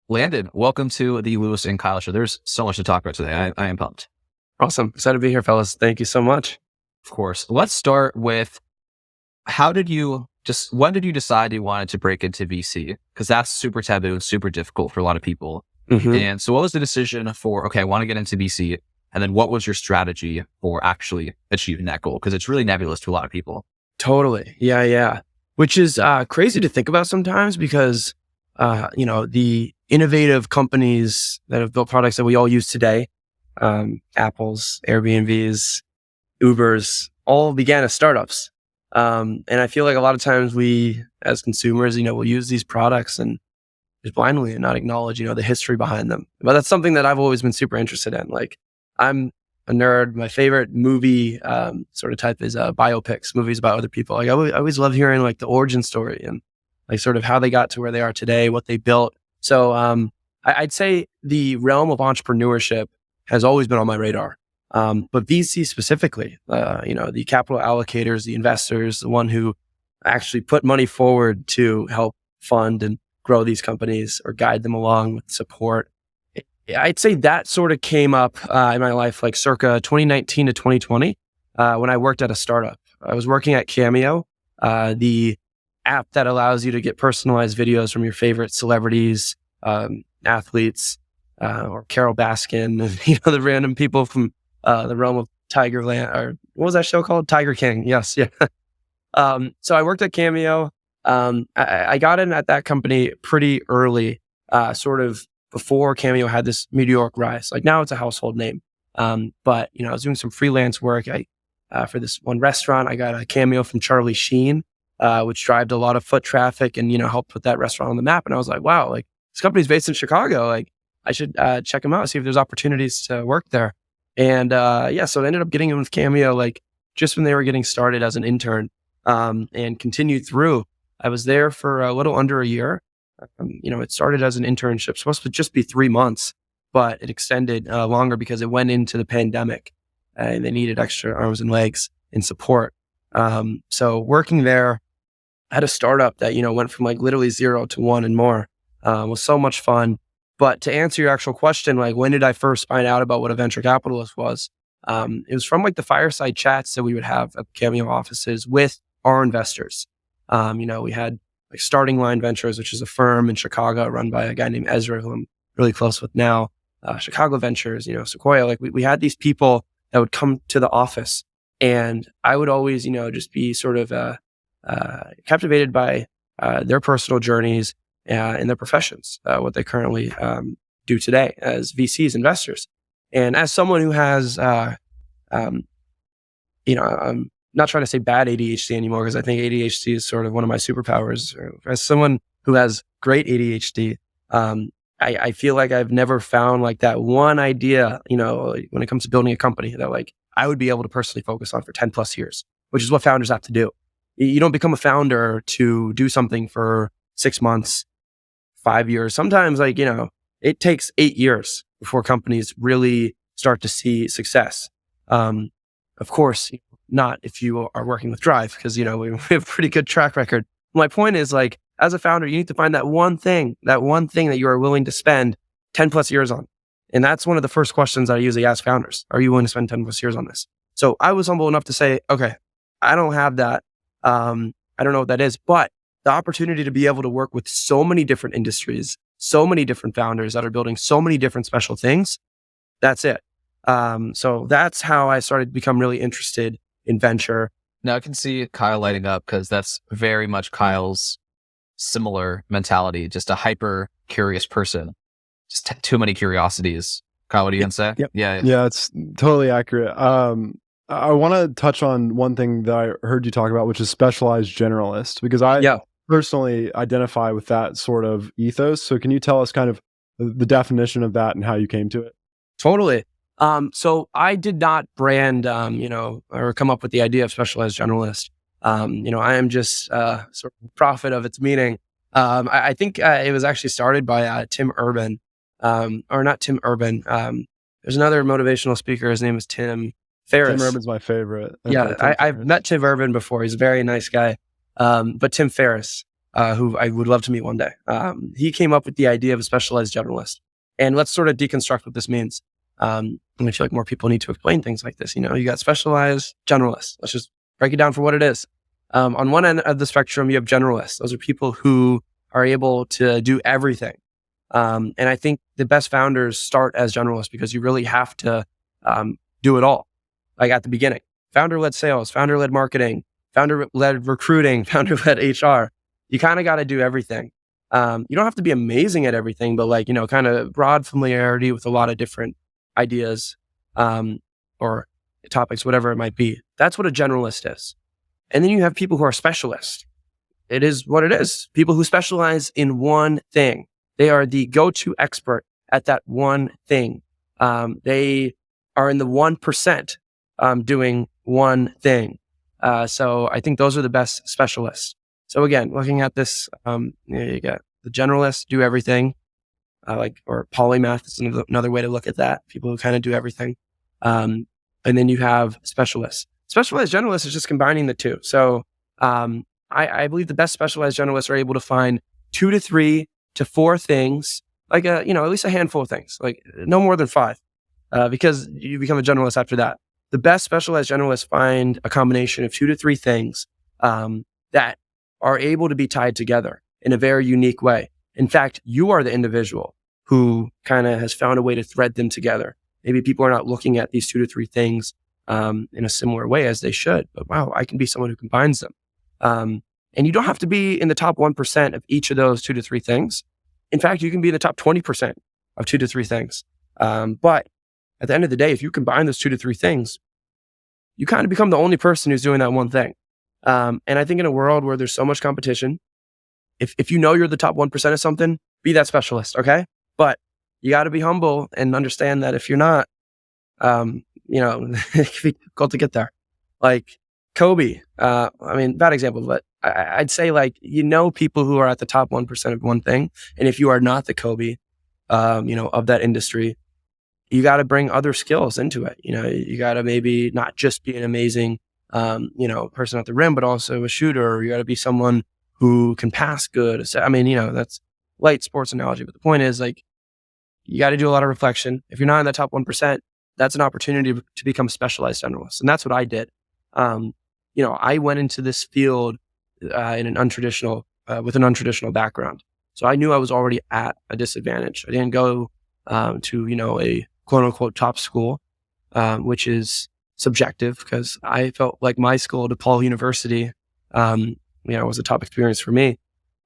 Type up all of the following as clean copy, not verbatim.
Landon, welcome to the Lewis and Kyle Show. There's so much to talk about today. I am pumped. Awesome. Excited to be here, fellas. Thank you so much. Of course. Let's start with when did you decide you wanted to break into VC? Because that's super taboo and super difficult for a lot of people. Mm-hmm. And so what was the decision for, okay, I want to get into VC. And then what was your strategy for actually achieving that goal? Because it's really nebulous to a lot of people. Totally. Yeah. Which is crazy to think about sometimes because, the innovative companies that have built products that we all use today, Apple's, Airbnb's, Uber's, all began as startups. And I feel like a lot of times we, as consumers, will use these products and just blindly and not acknowledge, the history behind them. But that's something that I've always been super interested in. Like, I'm a nerd. My favorite movie sort of type is biopics, movies about other people. Like, I always love hearing like the origin story and like sort of how they got to where they are today, what they built. So I'd say the realm of entrepreneurship has always been on my radar. But VC specifically, the capital allocators, the investors, the one who actually put money forward to help fund and grow these companies or guide them along with support. I'd say that sort of came up in my life, like circa 2019 to 2020, when I worked at a startup. I was working at Cameo, the app that allows you to get personalized videos from your favorite celebrities, athletes, or Carol Baskin, and, the random people from the realm of Tigerland, or what was that show called? Tiger King. Yes. Yeah. So I worked at Cameo. I got in at that company pretty early, sort of before Cameo had this meteoric rise. Like now it's a household name. But I was doing some freelance work. For this one restaurant, I got a cameo from Charlie Sheen, which drove a lot of foot traffic and, helped put that restaurant on the map. And I was like, wow, like this company's based in Chicago. Like I should check them out, see if there's opportunities to work there. And so I ended up getting in with Cameo, like just when they were getting started as an intern, and continued through. I was there for a little under a year. It started as an internship, supposed to just be 3 months, but it extended longer because it went into the pandemic and they needed extra arms and legs and support. So working there at a startup that, went from like literally 0 to 1 and more, was so much fun. But to answer your actual question, like when did I first find out about what a venture capitalist was? It was from like the fireside chats that we would have at Cameo offices with our investors. We had like Starting Line Ventures, which is a firm in Chicago run by a guy named Ezra, who I'm really close with now. Chicago Ventures, Sequoia. Like we had these people that would come to the office, and I would always, just be sort of captivated by their personal journeys in their professions, what they currently do today as VCs, investors. And as someone who has, I'm not trying to say bad ADHD anymore because I think ADHD is sort of one of my superpowers. As someone who has great ADHD, I feel like I've never found like that one idea, when it comes to building a company that like I would be able to personally focus on for 10 plus years, which is what founders have to do. You don't become a founder to do something for 6 months, 5 years. Sometimes it takes 8 years before companies really start to see success. Of course, not if you are working with Drive, because, we have a pretty good track record. My point is like, as a founder, you need to find that one thing that you are willing to spend 10 plus years on. And that's one of the first questions I usually ask founders. Are you willing to spend 10 plus years on this? So I was humble enough to say, okay, I don't have that. I don't know what that is, but the opportunity to be able to work with so many different industries, so many different founders that are building so many different special things, that's it. So that's how I started to become really interested in venture. Now I can see Kyle lighting up because that's very much Kyle's similar mentality, just a hyper curious person, just too many curiosities. Kyle, what are you going to say? Yep. Yeah, it's totally accurate. I want to touch on one thing that I heard you talk about, which is specialized generalist, because I personally identify with that sort of ethos. So can you tell us kind of the definition of that and how you came to it? Totally. So I did not brand, or come up with the idea of specialized generalist. I am just sort of prophet of its meaning. I think it was actually started by Tim Urban, or not Tim Urban. There's another motivational speaker. His name is Tim Ferriss. Tim Urban's my favorite. I've met Tim Urban before. He's a very nice guy. But Tim Ferriss, who I would love to meet one day. He came up with the idea of a specialized generalist. And let's sort of deconstruct what this means. And I feel like more people need to explain things like this. You got specialized generalists. Let's just break it down for what it is. On one end of the spectrum, you have generalists. Those are people who are able to do everything. And I think the best founders start as generalists because you really have to do it all, like at the beginning. Founder-led sales, founder-led marketing, founder-led recruiting, founder-led HR. You kind of got to do everything. You don't have to be amazing at everything, but kind of broad familiarity with a lot of different ideas or topics, whatever it might be. That's what a generalist is. And then you have people who are specialists. It is what it is. People who specialize in one thing. They are the go-to expert at that one thing. They are in the 1% doing one thing. So I think those are the best specialists. So again, looking at this, you got the generalists do everything, or polymath is another way to look at that. People who kind of do everything. And then you have specialists. Specialized generalists is just combining the two. So I believe the best specialized generalists are able to find 2 to 3 to 4 things, at least a handful of things, like no more than 5, because you become a generalist after that. The best specialized generalists find a combination of 2 to 3 things that are able to be tied together in a very unique way. In fact, you are the individual who kind of has found a way to thread them together. Maybe people are not looking at these 2 to 3 things in a similar way as they should, but wow, I can be someone who combines them. And you don't have to be in the top 1% of each of those 2 to 3 things. In fact, you can be in the top 20% of 2 to 3 things. But at the end of the day, if you combine those 2 to 3 things, you kind of become the only person who's doing that one thing. And I think in a world where there's so much competition, if you know you're the top 1% of something, be that specialist, okay? But you got to be humble and understand that if you're not, it can be difficult to get there. Like Kobe, bad example, but I'd say people who are at the top 1% of one thing. And if you are not the Kobe, of that industry, you got to bring other skills into it. You got to maybe not just be an amazing, person at the rim, but also a shooter. You got to be someone who can pass good. That's light sports analogy, but the point is you got to do a lot of reflection. If you're not in that top 1%, that's an opportunity to become a specialized generalist. And that's what I did. I went into this field with an untraditional background. So I knew I was already at a disadvantage. I didn't go to, a quote unquote top school, which is subjective because I felt like my school, DePaul University, was a top experience for me.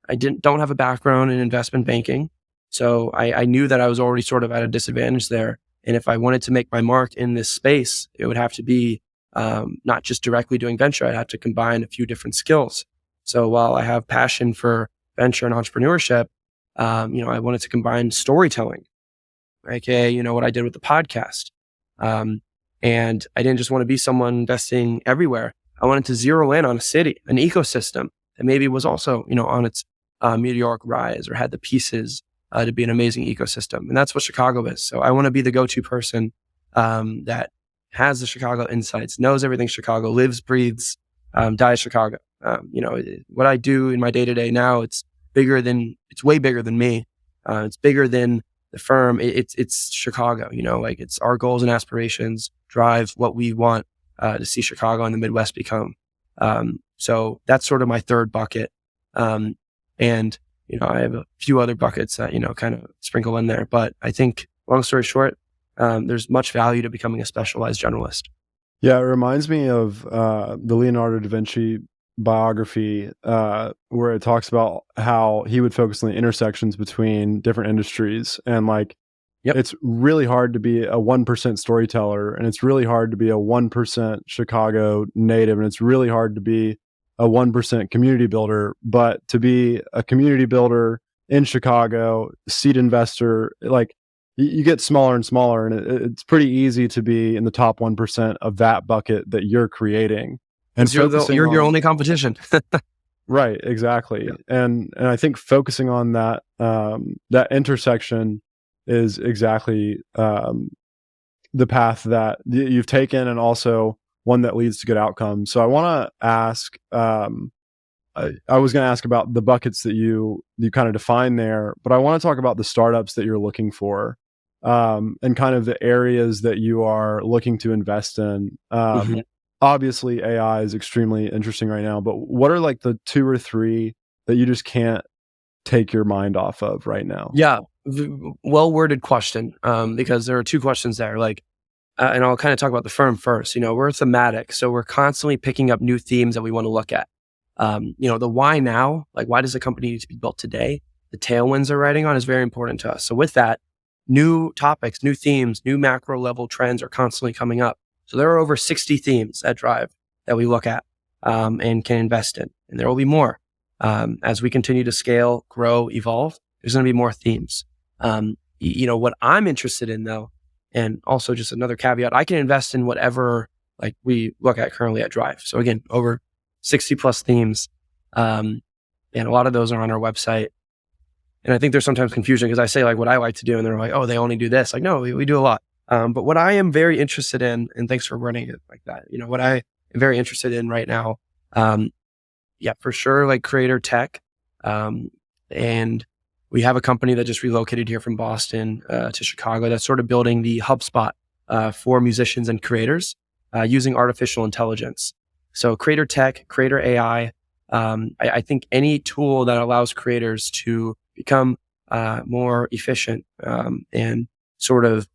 I don't have a background in investment banking. So I knew that I was already sort of at a disadvantage there. And if I wanted to make my mark in this space, it would have to be not just directly doing venture. I'd have to combine a few different skills. So while I have passion for venture and entrepreneurship, I wanted to combine storytelling, aka, what I did with the podcast. And I didn't just want to be someone investing everywhere. I wanted to zero in on a city, an ecosystem that maybe was also, on its meteoric rise or had the pieces to be an amazing ecosystem. And that's what Chicago is. So I want to be the go-to person that has the Chicago insights, knows everything Chicago, lives, breathes, dies Chicago. What I do in my day-to-day now, it's way bigger than me. It's bigger than the firm. It's Chicago, it's our goals and aspirations drive what we want to see Chicago and the Midwest become. So that's sort of my third bucket. And I have a few other buckets that, kind of sprinkle in there. But I think, long story short, there's much value to becoming a specialized generalist. Yeah, it reminds me of the Leonardo da Vinci biography where it talks about how he would focus on the intersections between different industries. And it's really hard to be a 1% storyteller, and it's really hard to be a 1% Chicago native, and it's really hard to be a 1% community builder. But to be a community builder in Chicago, seed investor, you get smaller and smaller, and it's pretty easy to be in the top 1% of that bucket that you're creating. And you're your only competition. Right, exactly. Yeah. And I think focusing on that that intersection is exactly the path that you've taken, and also one that leads to good outcomes. So I want to ask, I was going to ask about the buckets that you kind of define there, but I want to talk about the startups that you're looking for, and kind of the areas that you are looking to invest in. Obviously, AI is extremely interesting right now, but what are like the 2 or 3 that you just can't take your mind off of right now? Yeah, well-worded question, because there are 2 questions there. Like, and I'll kind of talk about the firm first. We're thematic, so we're constantly picking up new themes that we want to look at. The why now, like why does a company need to be built today? The tailwinds they're riding on is very important to us. So with that, new topics, new themes, new macro level trends are constantly coming up. So there are over 60 themes at Drive that we look at and can invest in, and there will be more as we continue to scale, grow, evolve. There's going to be more themes. What I'm interested in though, and also just another caveat, I can invest in whatever like we look at currently at Drive. So again, over 60 plus themes. And a lot of those are on our website. And I think there's sometimes confusion because I say like what I like to do and they're like, oh, they only do this. Like, no, we do a lot. But what I am very interested in, and thanks for wording it like that, what I am very interested in right now, for sure, like creator tech. And we have a company that just relocated here from Boston to Chicago that's sort of building the HubSpot for musicians and creators using artificial intelligence. So creator tech, creator AI, I think any tool that allows creators to become more efficient and sort of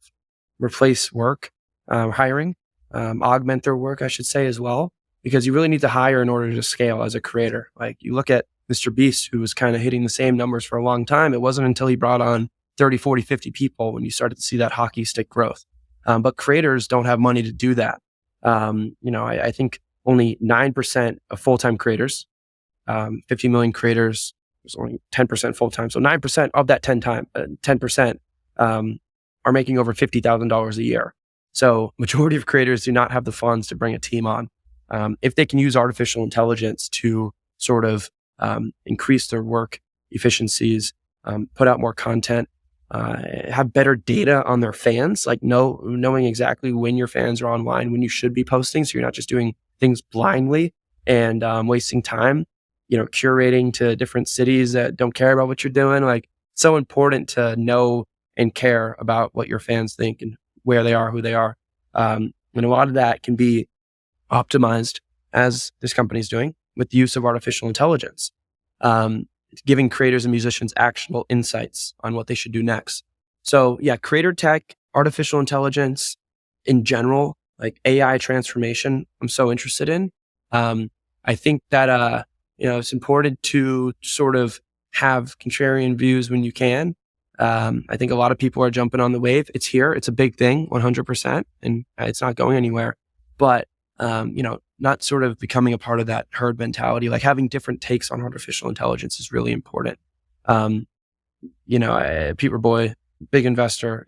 replace work, hiring, augment their work, I should say as well, because you really need to hire in order to scale as a creator. Like you look at Mr. Beast, who was kind of hitting the same numbers for a long time. It wasn't until he brought on 30, 40, 50 people when you started to see that hockey stick growth. But creators don't have money to do that. I think only 9% of full-time creators, 50 million creators, there's only 10% full-time. So 9% of that 10% are making over $50,000 a year. So majority of creators do not have the funds to bring a team on. If they can use artificial intelligence to sort of increase their work efficiencies, put out more content, have better data on their fans, like knowing exactly when your fans are online, when you should be posting. So you're not just doing things blindly and wasting time, curating to different cities that don't care about what you're doing. Like it's so important to know and care about what your fans think and where they are, who they are. And a lot of that can be optimized, as this company is doing, with the use of artificial intelligence, giving creators and musicians actionable insights on what they should do next. So yeah, creator tech, artificial intelligence in general, like AI transformation, I'm so interested in. I think that, it's important to sort of have contrarian views when you can. I think a lot of people are jumping on the wave. It's here. It's a big thing, 100%, and it's not going anywhere. But, not sort of becoming a part of that herd mentality, like having different takes on artificial intelligence is really important. Peter Boy, big investor,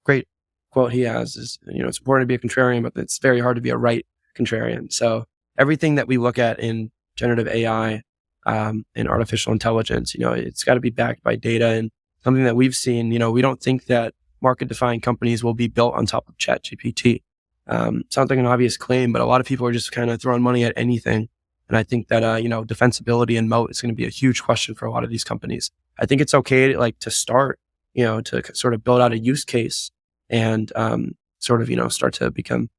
great quote he has is, it's important to be a contrarian, but it's very hard to be a right contrarian. So everything that we look at in generative AI and artificial intelligence, it's got to be backed by data. And something that we've seen, we don't think that market-defining companies will be built on top of ChatGPT. Sounds like an obvious claim, but a lot of people are just kind of throwing money at anything. And I think that, defensibility and moat is going to be a huge question for a lot of these companies. I think it's okay to start, to sort of build out a use case and start to become,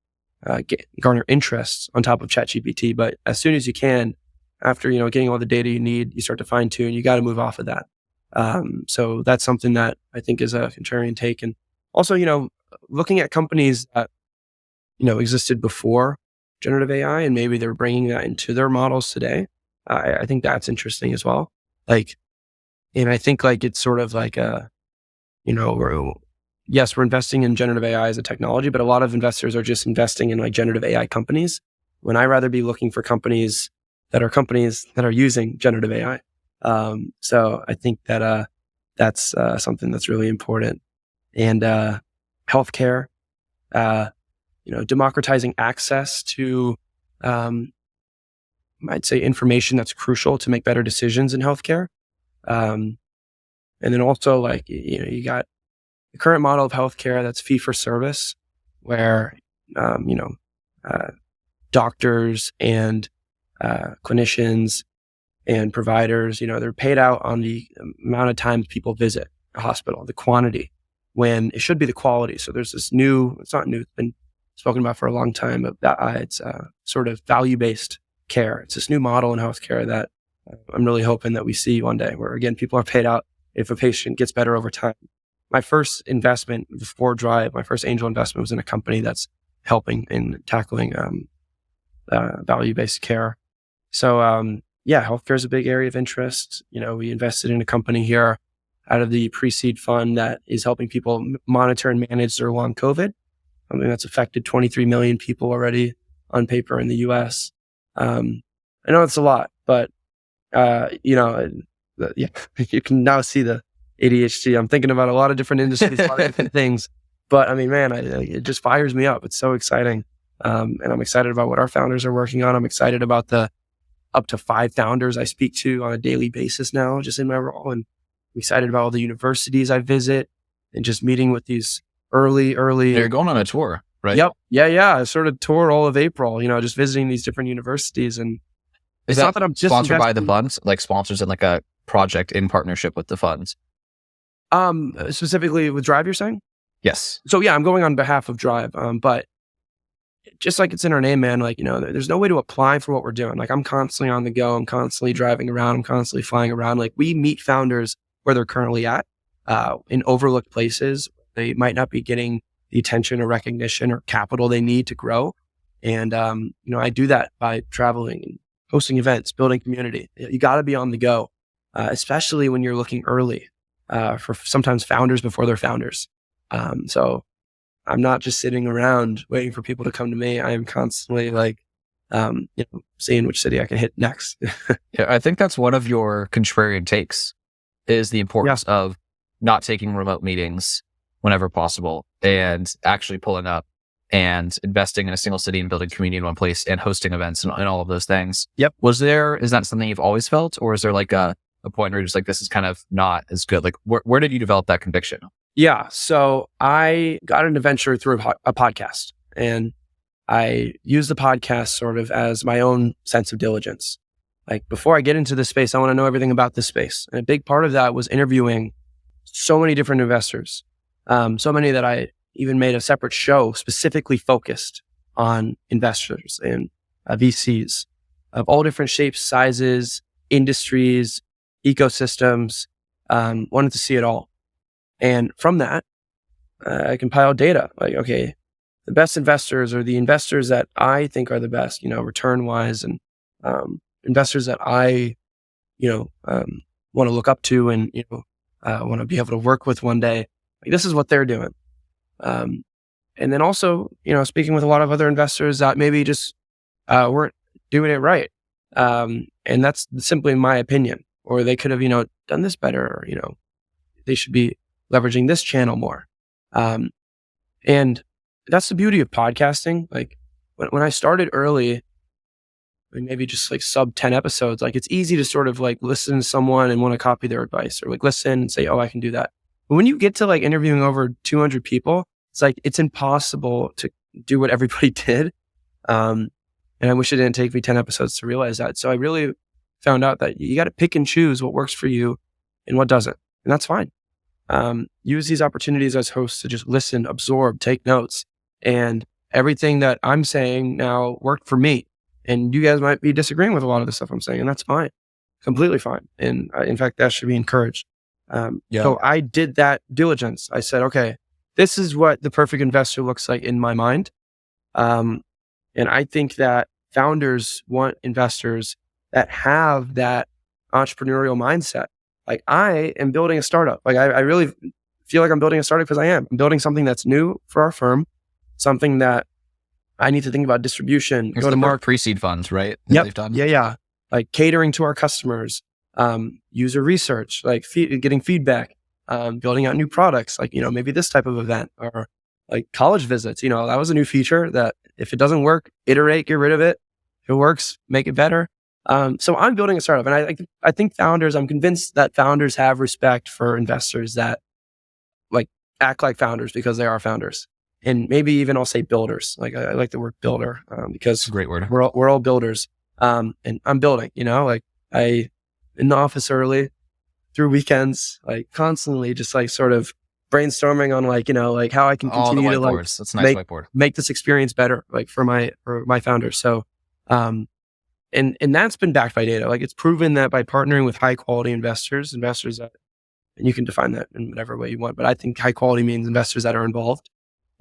garner interest on top of ChatGPT. But as soon as you can, after, getting all the data you need, you start to fine tune, you got to move off of that. So that's something that I think is a contrarian take. And also, looking at companies that, existed before generative AI, and maybe they're bringing that into their models today. I think that's interesting as well. And I think it's sort of like yes, we're investing in generative AI as a technology, but a lot of investors are just investing in generative AI companies, when I rather be looking for companies that are using generative AI. So I think that that's something that's really important. And healthcare, democratizing access to, I'd say, information that's crucial to make better decisions in healthcare. And then also you got the current model of healthcare that's fee for service, where, doctors and clinicians and providers, they're paid out on the amount of times people visit a hospital, the quantity, when it should be the quality. So there's this it's not new, it's been spoken about for a long time, but it's sort of value-based care. It's this new model in healthcare that I'm really hoping that we see one day, where again, people are paid out if a patient gets better over time. My first investment before Drive, my first angel investment was in a company that's helping in tackling value-based care. So healthcare is a big area of interest. We invested in a company here out of the pre-seed fund that is helping people monitor and manage their long COVID, something that's affected 23 million people already on paper in the US. I know it's a lot, but you can now see the ADHD. I'm thinking about a lot of different industries, a lot of different things. But I mean, man, it just fires me up. It's so exciting. And I'm excited about what our founders are working on. I'm excited about the up to 5 founders I speak to on a daily basis now, just in my role. And I'm excited about all the universities I visit and just meeting with these early. You're going on a tour, right? Yep. Yeah. I sort of toured all of April, just visiting these different universities. And it's not that I'm just sponsored by the funds, like sponsors in like a project in partnership with the funds. Specifically with Drive, you're saying? Yes. So yeah, I'm going on behalf of Drive. But just like it's in our name, man, there's no way to apply for what we're doing. Like I'm constantly on the go. I'm constantly driving around. I'm constantly flying around. Like we meet founders where they're currently at, in overlooked places. They might not be getting the attention or recognition or capital they need to grow. And, I do that by traveling and hosting events, building community. You got to be on the go, especially when you're looking early, for sometimes founders before they're founders. So I'm not just sitting around waiting for people to come to me. I am constantly seeing which city I can hit next. Yeah, I think that's one of your contrarian takes, is the importance of not taking remote meetings whenever possible and actually pulling up and investing in a single city and building community in one place and hosting events and all of those things. Yep. Is that something you've always felt, or is there like a point where you're just like, this is kind of not as good? Like where did you develop that conviction? Yeah. So I got an adventure through a podcast, and I use the podcast sort of as my own sense of diligence. Like before I get into this space, I want to know everything about this space. And a big part of that was interviewing so many different investors. So many that I even made a separate show specifically focused on investors and VCs of all different shapes, sizes, industries, ecosystems. Wanted to see it all. And from that, I compiled data. Like, okay, the best investors are the investors that I think are the best, return wise, and investors that I, want to look up to and, want to be able to work with one day. Like, this is what they're doing. And then also, speaking with a lot of other investors that maybe just weren't doing it right. And that's simply my opinion. Or they could have, done this better, or, they should be leveraging this channel more. And that's the beauty of podcasting. Like when I started early, maybe just like sub 10 episodes, like it's easy to sort of like listen to someone and want to copy their advice, or like listen and say, oh, I can do that. But when you get to like interviewing over 200 people, it's like, it's impossible to do what everybody did. And I wish it didn't take me 10 episodes to realize that. So I really found out that you got to pick and choose what works for you and what doesn't. And that's fine. Use these opportunities as hosts to just listen, absorb, take notes. And everything that I'm saying now worked for me. And you guys might be disagreeing with a lot of the stuff I'm saying, and that's fine. Completely fine. And in fact, that should be encouraged. So I did that diligence. I said, okay, this is what the perfect investor looks like in my mind. And I think that founders want investors that have that entrepreneurial mindset. Like I am building a startup. Like I really feel like I'm building a startup because I am. I'm building something that's new for our firm, something that I need to think about distribution, go to market, pre-seed funds, right? Yep. Yeah. Like catering to our customers, user research, like getting feedback, building out new products, like, maybe this type of event, or like college visits. That was a new feature that if it doesn't work, iterate, get rid of it. If it works, make it better. So I'm building a startup, and I think I'm convinced that founders have respect for investors that like act like founders because they are founders. And maybe even I'll say builders. Like I like the word builder, because it's a great word. We're all builders. And I'm building, like I in the office early through weekends, like constantly just like sort of brainstorming on like, like how I can continue to like that's a nice whiteboard. Make this experience better, like for my founders. So, and that's been backed by data. Like it's proven that by partnering with high quality investors that, and you can define that in whatever way you want, but I think high quality means investors that are involved,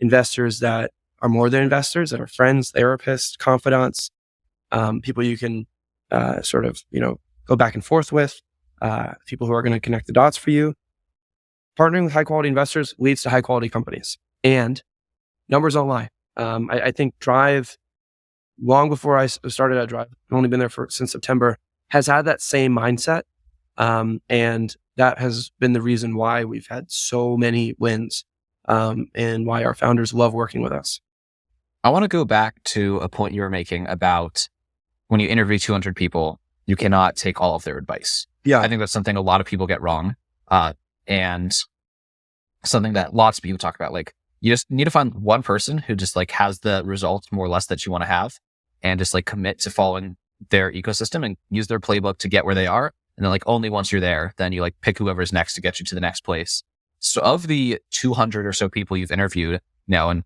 investors that are more than investors, that are friends, therapists, confidants, people you can sort of, go back and forth with, people who are going to connect the dots for you. Partnering with high quality investors leads to high quality companies, and numbers don't lie. I think Drive, long before I started at Drive, I've only been there since September, has had that same mindset. And that has been the reason why we've had so many wins, and why our founders love working with us. I want to go back to a point you were making about when you interview 200 people, you cannot take all of their advice. Yeah. I think that's something a lot of people get wrong. And something that lots of people talk about, like you just need to find one person who just like has the results more or less that you want to have, and just like commit to following their ecosystem and use their playbook to get where they are. And then like only once you're there, then you like pick whoever's next to get you to the next place. So of the 200 or so people you've interviewed now, and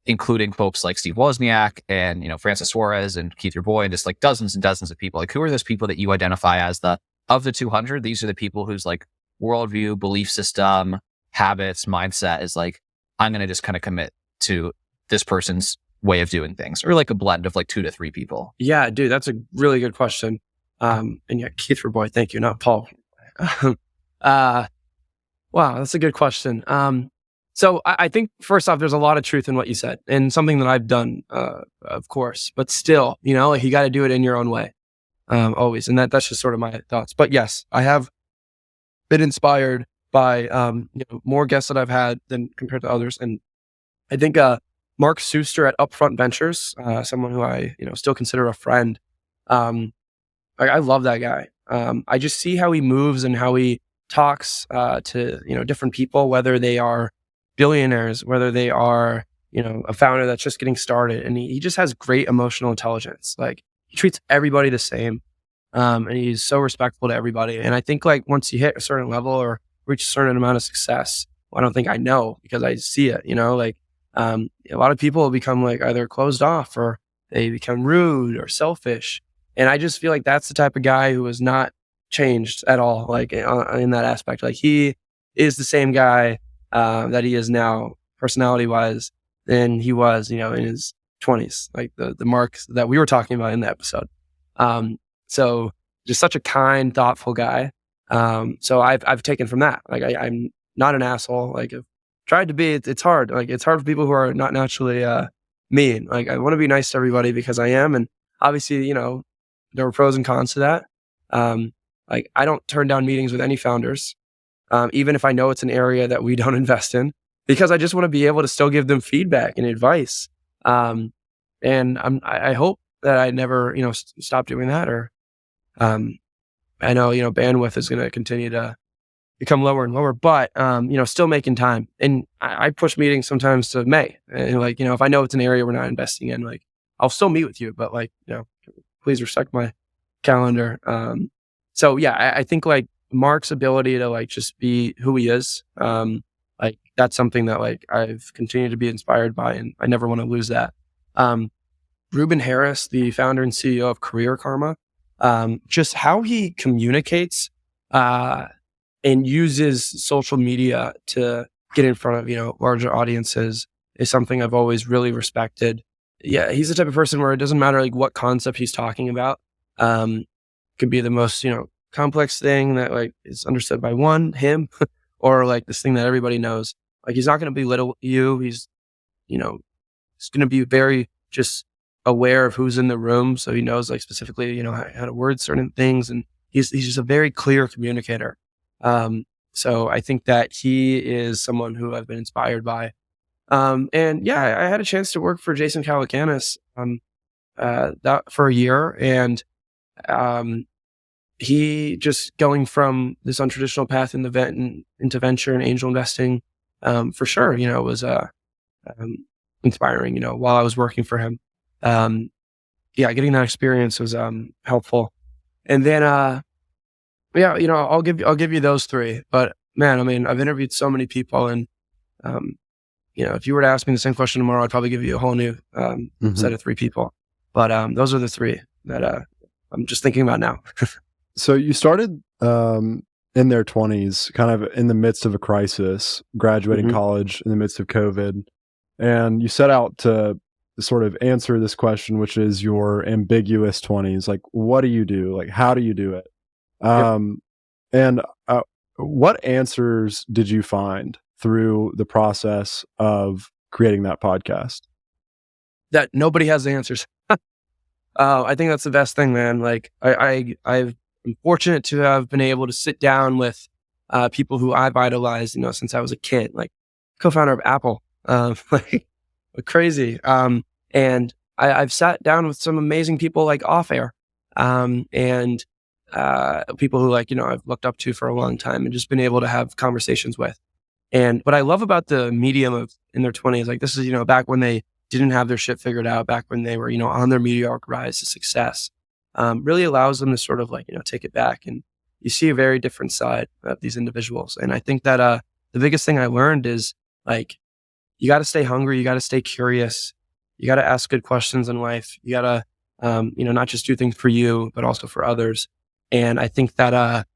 including folks like Steve Wozniak and, Francis Suarez and Keith, your boy, and just like dozens and dozens of people, like who are those people that you identify as of the 200, these are the people whose like worldview, belief system, habits, mindset is like, I'm going to just kind of commit to this person's way of doing things, or like a blend of like 2 to 3 people? Yeah, dude, that's a really good question. And yeah, Keith, your boy, thank you, not Paul. Wow, that's a good question. So I think first off, there's a lot of truth in what you said, and something that I've done, of course, but still, like you got to do it in your own way, always. And that's just sort of my thoughts. But yes, I have been inspired by, more guests that I've had than compared to others. And I think, Mark Suster at Upfront Ventures, someone who I, still consider a friend. I love that guy. I just see how he moves and how he talks, to, different people, whether they are billionaires, whether they are, a founder that's just getting started. And he just has great emotional intelligence. Like he treats everybody the same. And he's so respectful to everybody. And I think like once you hit a certain level or reach a certain amount of success, well, I don't think I know because I see it, a lot of people become like either closed off or they become rude or selfish. And I just feel like that's the type of guy who has not changed at all, like in that aspect. Like he is the same guy that he is now, personality wise, than he was, in his 20s, like the marks that we were talking about in the episode. So just such a kind, thoughtful guy. So I've taken from that. Like I'm not an asshole. Like I've tried to be. It's hard. Like it's hard for people who are not naturally mean. Like I want to be nice to everybody because I am, and obviously, there were pros and cons to that. Like I don't turn down meetings with any founders, even if I know it's an area that we don't invest in, because I just want to be able to still give them feedback and advice. And I hope that I never, stop doing that. Or I know, bandwidth is going to continue to become lower and lower, but still making time. And I push meetings sometimes to May. And like, if I know it's an area we're not investing in, like I'll still meet with you, but like, please respect my calendar. So yeah, I think like Mark's ability to like just be who he is, like that's something that like I've continued to be inspired by, and I never want to lose that. Ruben Harris, the founder and CEO of Career Karma, just how he communicates and uses social media to get in front of larger audiences is something I've always really respected. Yeah, he's the type of person where it doesn't matter like what concept he's talking about. Could be the most, complex thing that like is understood by him, or like this thing that everybody knows. Like he's not going to belittle you. He's, he's going to be very just aware of who's in the room. So he knows like specifically, how to word certain things. And he's just a very clear communicator. So I think that he is someone who I've been inspired by. And yeah, I had a chance to work for Jason Calacanis, that for a year, and, he just going from this untraditional path into venture and angel investing, for sure, was, inspiring, while I was working for him. Yeah, getting that experience was, helpful. And then, Yeah, I'll give you those three. But man, I mean, I've interviewed so many people, and if you were to ask me the same question tomorrow, I'd probably give you a whole new set of three people. But those are the three that I'm just thinking about now. So you started in their 20s, kind of in the midst of a crisis, graduating college in the midst of COVID, and you set out to sort of answer this question, which is your ambiguous 20s. Like, what do you do? Like, how do you do it? And what answers did you find through the process of creating that podcast? That nobody has the answers. I think that's the best thing, man. Like I'm fortunate to have been able to sit down with people who I've idolized, since I was a kid, like co-founder of Apple, like crazy. And I've sat down with some amazing people like off air, and people who I've looked up to for a long time and just been able to have conversations with. And what I love about the medium of in their 20s, like this is, back when they didn't have their shit figured out, back when they were, on their meteoric rise to success, really allows them to sort of take it back. And you see a very different side of these individuals. And I think that the biggest thing I learned is you got to stay hungry. You got to stay curious. You got to ask good questions in life. You got to, not just do things for you, but also for others. And I think that,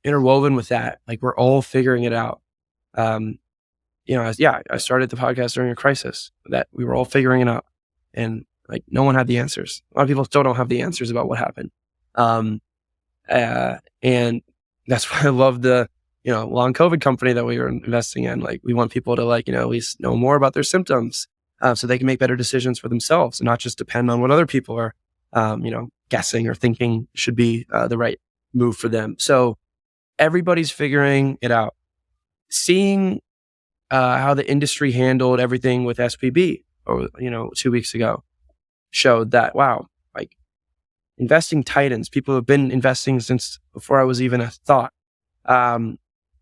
interwoven with that, we're all figuring it out. I started the podcast during a crisis that we were all figuring it out, and no one had the answers. A lot of people still don't have the answers about what happened. And that's why I love the, long COVID company that we were investing in. We want people to at least know more about their symptoms, so they can make better decisions for themselves and not just depend on what other people are, guessing or thinking should be the right move for them. So everybody's figuring it out. Seeing how the industry handled everything with SPB, or 2 weeks ago, showed that wow, investing titans, people who have been investing since before I was even a thought,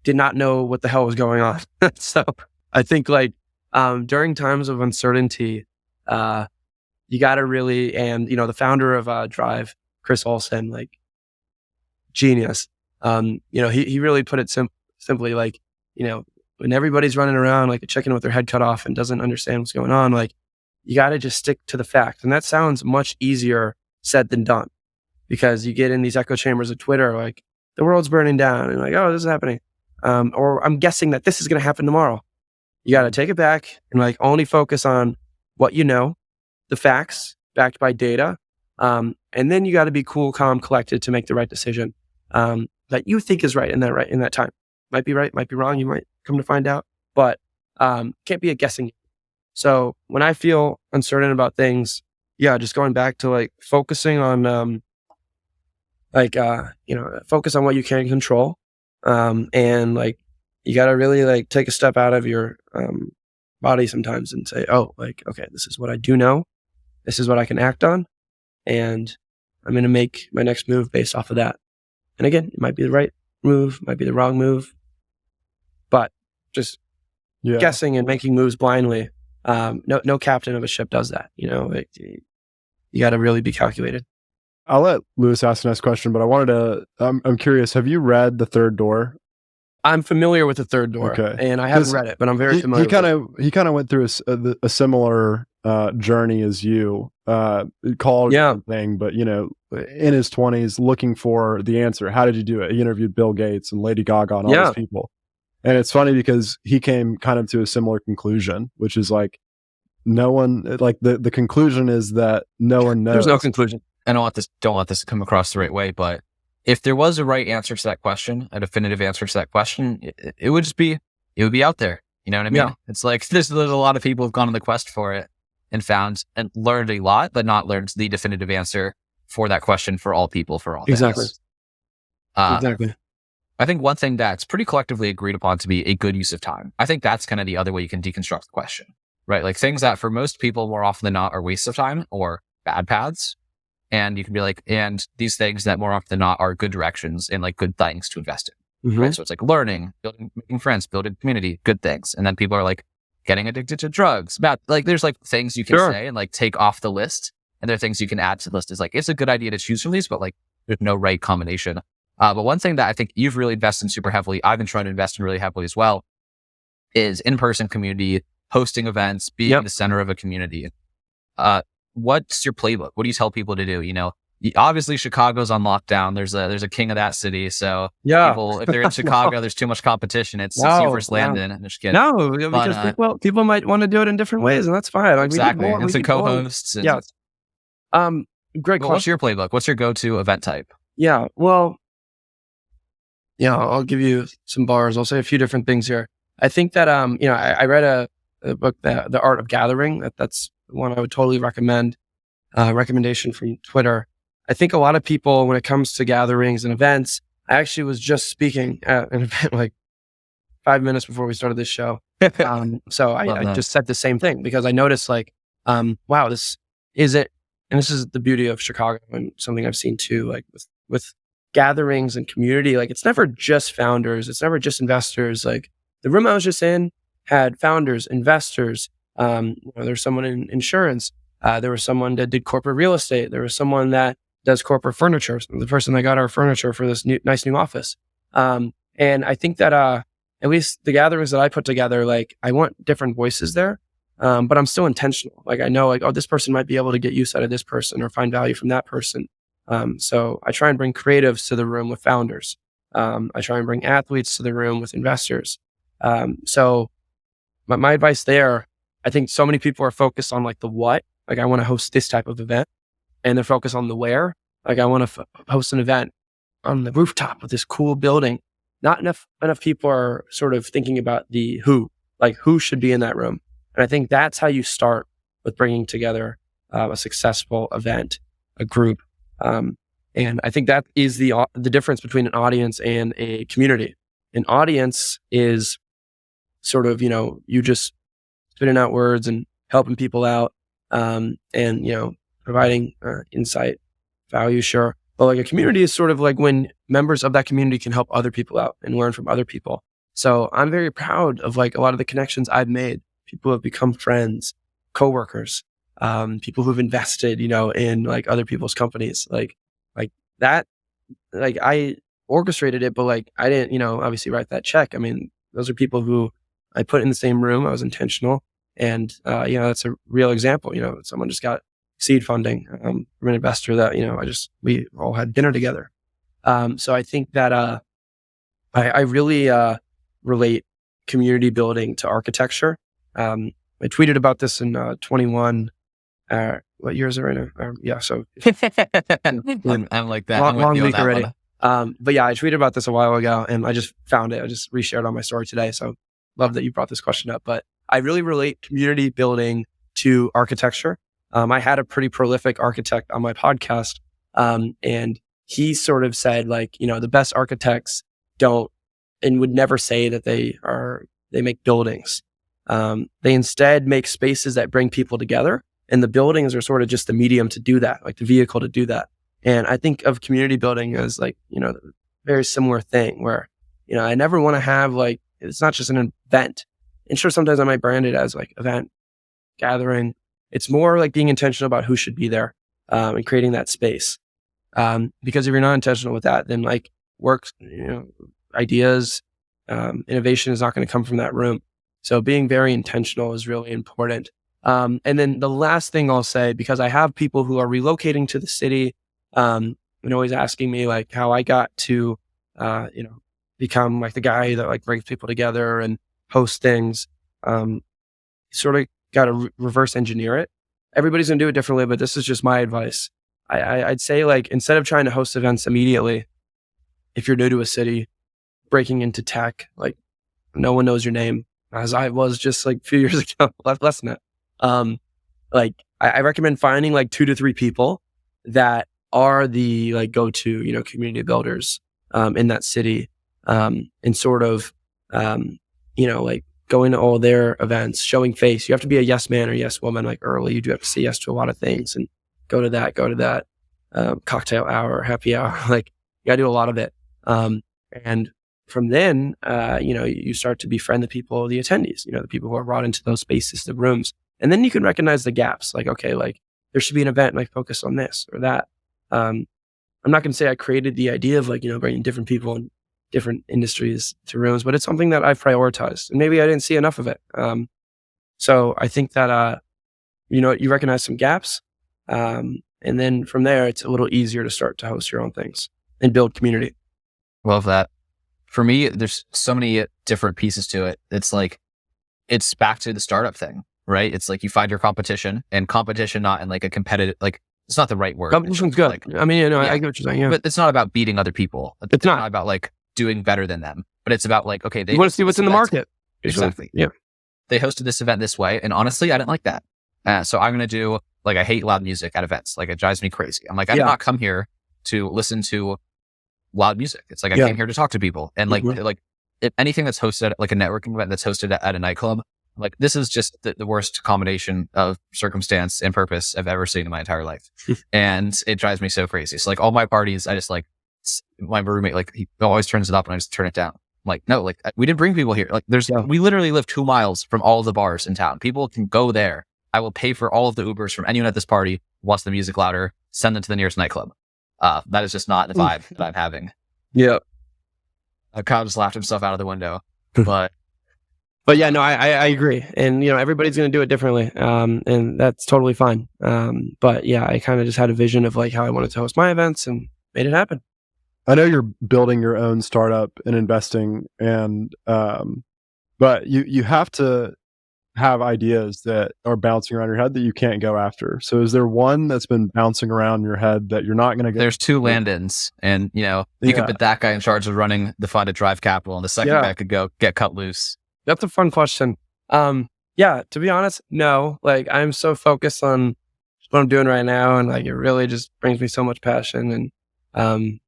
did not know what the hell was going on. So I think during times of uncertainty, you got to really, and the founder of Drive, Chris Olsen, genius. He really put it simply, when everybody's running around like a chicken with their head cut off and doesn't understand what's going on, you got to just stick to the facts. And that sounds much easier said than done, because you get in these echo chambers of Twitter, the world's burning down, and oh, this is happening. Or I'm guessing that this is going to happen tomorrow. You got to take it back and only focus on what you know, the facts backed by data. And then you got to be cool, calm, collected to make the right decision that you think is right in that time. Might be right, might be wrong. You might come to find out, but can't be a guessing. So when I feel uncertain about things, just going back to focusing on focus on what you can control, and you got to really take a step out of your body sometimes and say, oh, okay, this is what I do know, this is what I can act on, and I'm going to make my next move based off of that. And again, it might be the right move, might be the wrong move, but just guessing and making moves blindly, no captain of a ship does that. You got to really be calculated. I'll let Lewis ask the next question, but I wanted to, I'm curious, have you read The Third Door? I'm familiar with The Third Door, and I haven't read it, but I'm very familiar. He kind of went through a similar journey as you, called thing, but in his 20s, looking for the answer. How did you do it? He interviewed Bill Gates and Lady Gaga and all these people, and it's funny because he came kind of to a similar conclusion, which is no one, the conclusion is that no one knows. There's no conclusion. I don't want this to come across the right way, but if there was a right answer to that question, a definitive answer to that question, it would be out there. You know what I mean? Yeah. It's there's a lot of people who've gone on the quest for it and found and learned a lot, but not learned the definitive answer for that question for all people, for all things. Exactly. I think one thing that's pretty collectively agreed upon to be a good use of time. I think that's kind of the other way you can deconstruct the question, right? Things that for most people more often than not are wastes of time or bad paths. And you can be and these things that more often than not are good directions and good things to invest in. Right? So it's learning, building, making friends, building community, good things. And then people are getting addicted to drugs, bad. There's things you can say and take off the list. And there are things you can add to the list. It's a good idea to choose from these, but there's no right combination. But one thing that I think you've really invested in super heavily, I've been trying to invest in really heavily as well, is in-person community, hosting events, being the center of a community. What's your playbook? What do you tell people to do? Obviously Chicago's on lockdown. There's a king of that city. So people, if they're in Chicago, there's too much competition. It's you versus Landon. I'm just kidding. No, because people might want to do it in different ways, and that's fine. Like, exactly. And some co-hosts. Great question. What's your playbook? What's your go-to event type? Yeah. Well, I'll give you some bars. I'll say a few different things here. I think that, I read a book, The Art of Gathering. That's one I would totally recommend. Recommendation from Twitter. I think a lot of people, when it comes to gatherings and events, I actually was just speaking at an event like 5 minutes before we started this show. So I just said the same thing because I noticed wow, this is it. And this is the beauty of Chicago and something I've seen too, like with gatherings and community. Like, it's never just founders. It's never just investors. Like, the room I was just in had founders, investors. There's someone in insurance. There was someone that did corporate real estate. There was someone that does corporate furniture. The person that got our furniture for this nice new office. And I think that at least the gatherings that I put together, like, I want different voices there, but I'm still intentional. Like, I know, like, oh, this person might be able to get use out of this person or find value from that person. So I try and bring creatives to the room with founders. I try and bring athletes to the room with investors. So my advice there, I think so many people are focused on like the what, like, I want to host this type of event, and they're focused on the where, like, I want to host an event on the rooftop of this cool building. Not enough people are sort of thinking about the who, like, who should be in that room. And I think that's how you start with bringing together a successful event, a group. And I think that is the difference between an audience and a community. An audience is sort of, you just spitting out words and helping people out, and, providing insight, value, sure. But like, a community is sort of like when members of that community can help other people out and learn from other people. So I'm very proud of like a lot of the connections I've made. People have become friends, coworkers, people who've invested, in like other people's companies, like that. Like, I orchestrated it, but like, I didn't, obviously write that check. I mean, those are people who I put in the same room. I was intentional, and that's a real example. Someone just got seed funding from an investor that we all had dinner together. So I think that I really relate community building to architecture. I tweeted about this in 21. What year is it right now? So I'm like that. Long week already. But yeah, I tweeted about this a while ago, and I just found it. I just reshared on my story today. So love that you brought this question up. But I really relate community building to architecture. I had a pretty prolific architect on my podcast, and he sort of said, like, the best architects don't and would never say that they make buildings. They instead make spaces that bring people together, and the buildings are sort of just the medium to do that, like the vehicle to do that. And I think of community building as like, a very similar thing where, I never want to have like, it's not just an event. And sure, sometimes I might brand it as like event, gathering. It's more like being intentional about who should be there, and creating that space. Because if you're not intentional with that, then like work, ideas, innovation is not going to come from that room. So being very intentional is really important. And then the last thing I'll say, because I have people who are relocating to the city, and always asking me like how I got to, become like the guy that like brings people together and host things. Sort of got to reverse engineer it. Everybody's gonna do it differently, but this is just my advice. I'd say, like, instead of trying to host events immediately, if you're new to a city, breaking into tech, like, no one knows your name, as I was just like a few years ago, less than that. Like, I recommend finding like 2 to 3 people that are the like go-to, community builders in that city, and sort of, like going to all their events, showing face. You have to be a yes man or yes woman like early. You do have to say yes to a lot of things and go to that, cocktail hour, happy hour. Like, you gotta do a lot of it. And from then, you start to befriend the people, the attendees, the people who are brought into those spaces, the rooms. And then you can recognize the gaps. Like, okay, like there should be an event like focused on this or that. I'm not going to say I created the idea of like, bringing different people in different industries to rooms, but it's something that I've prioritized, and maybe I didn't see enough of it. So I think that, you recognize some gaps. And then from there, it's a little easier to start to host your own things and build community. Love that. For me, there's so many different pieces to it. It's like, it's back to the startup thing, right? It's like you find your competition, and competition not in like a competitive, like it's not the right word. Competition's good. Like, I mean, I get what you're saying. Yeah. But it's not about beating other people. It's not about like doing better than them, but it's about like, okay, you want to see what's in the market. Exactly. Yeah. They hosted this event this way, and honestly, I didn't like that. So I'm going to do, like, I hate loud music at events. Like, it drives me crazy. I'm like, I did not come here to listen to loud music. It's like, I came here to talk to people. And like if anything that's hosted, like a networking event that's hosted at a nightclub, like, this is just the worst combination of circumstance and purpose I've ever seen in my entire life. And it drives me so crazy. So like all my parties, I just like, my roommate, like, he always turns it up and I just turn it down. I'm like, no, like, we didn't bring people here. Like, we literally live 2 miles from all of the bars in town. People can go there. I will pay for all of the Ubers from anyone at this party who wants the music louder, send them to the nearest nightclub. That is just not the vibe that I'm having. Yeah. Kyle just laughed himself out of the window, but yeah, no, I agree. And, everybody's going to do it differently. And that's totally fine. But yeah, I kind of just had a vision of like how I wanted to host my events and made it happen. I know you're building your own startup and investing, and but you have to have ideas that are bouncing around your head that you can't go after. So is there one that's been bouncing around your head that you're not going to get? There's 2 Landons, and you could put that guy in charge of running the fund at Drive Capital, and the second guy could go get cut loose. That's a fun question. Yeah, to be honest, no. Like, I'm so focused on what I'm doing right now, and like it really just brings me so much passion. And